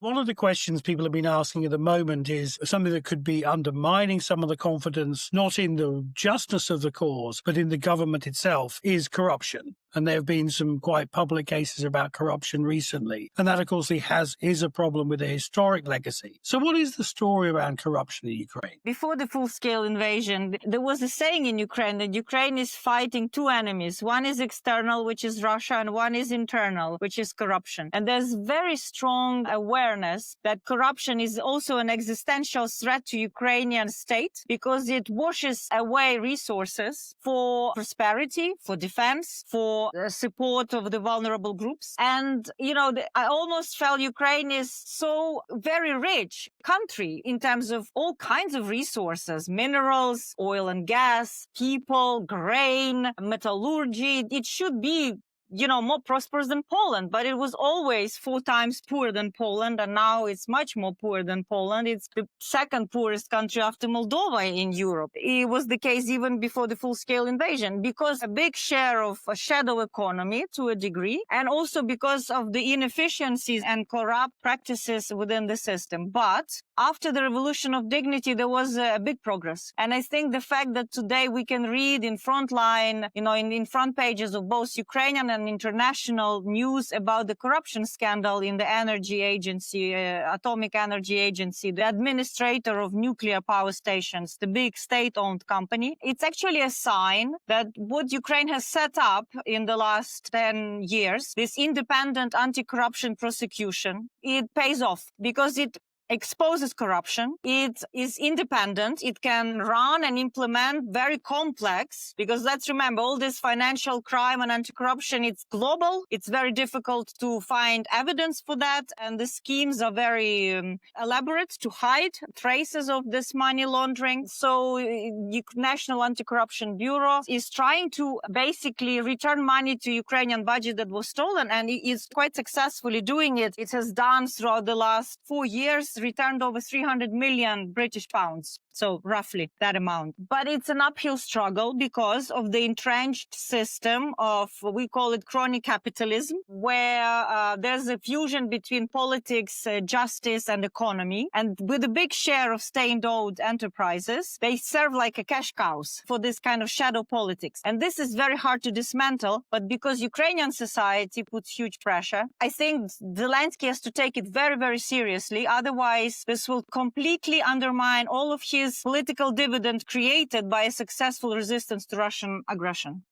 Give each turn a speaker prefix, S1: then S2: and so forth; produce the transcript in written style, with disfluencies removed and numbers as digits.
S1: One of the questions people have been asking at the moment is something that could be undermining some of the confidence, not in the justness of the cause, but in the government itself, is corruption. And there have been some quite public cases about corruption recently. And that, of course, is a problem with a historic legacy. So what is the story around corruption in Ukraine?
S2: Before the full-scale invasion, there was a saying in Ukraine that Ukraine is fighting two enemies. One is external, which is Russia, and one is internal, which is corruption. And there's very strong awareness that corruption is also an existential threat to Ukrainian state because it washes away resources for prosperity, for defense, for support of the vulnerable groups. And, I almost felt Ukraine is so very rich country in terms of all kinds of resources, minerals, oil and gas, people, grain, metallurgy. It should be more prosperous than Poland, but it was always 4 times poorer than Poland, and now it's much more poor than Poland. It's the second poorest country after Moldova in Europe. It was the case even before the full-scale invasion, because a big share of a shadow economy to a degree, and also because of the inefficiencies and corrupt practices within the system. But after the Revolution of Dignity, there was a big progress. And I think the fact that today we can read in frontline, in front pages of both Ukrainian and international news about the corruption scandal in the energy agency, Atomic Energy Agency, the administrator of nuclear power stations, the big state-owned company. It's actually a sign that what Ukraine has set up in the last 10 years, this independent anti-corruption prosecution, it pays off because it exposes corruption. It is independent. It can run and implement very complex, because let's remember, all this financial crime and anti-corruption, it's global. It's very difficult to find evidence for that. And the schemes are very elaborate to hide traces of this money laundering. So the National Anti-Corruption Bureau is trying to basically return money to Ukrainian budget that was stolen, and it is quite successfully doing it. It has done throughout the last 4 years, returned over 300 million British pounds. So roughly that amount. But it's an uphill struggle because of the entrenched system of, we call it chronic capitalism, where there's a fusion between politics, justice and economy. And with a big share of state-owned enterprises, they serve like a cash cows for this kind of shadow politics. And this is very hard to dismantle. But because Ukrainian society puts huge pressure, I think Zelensky has to take it very, very seriously. Otherwise, this will completely undermine all of his political dividend created by a successful resistance to Russian aggression.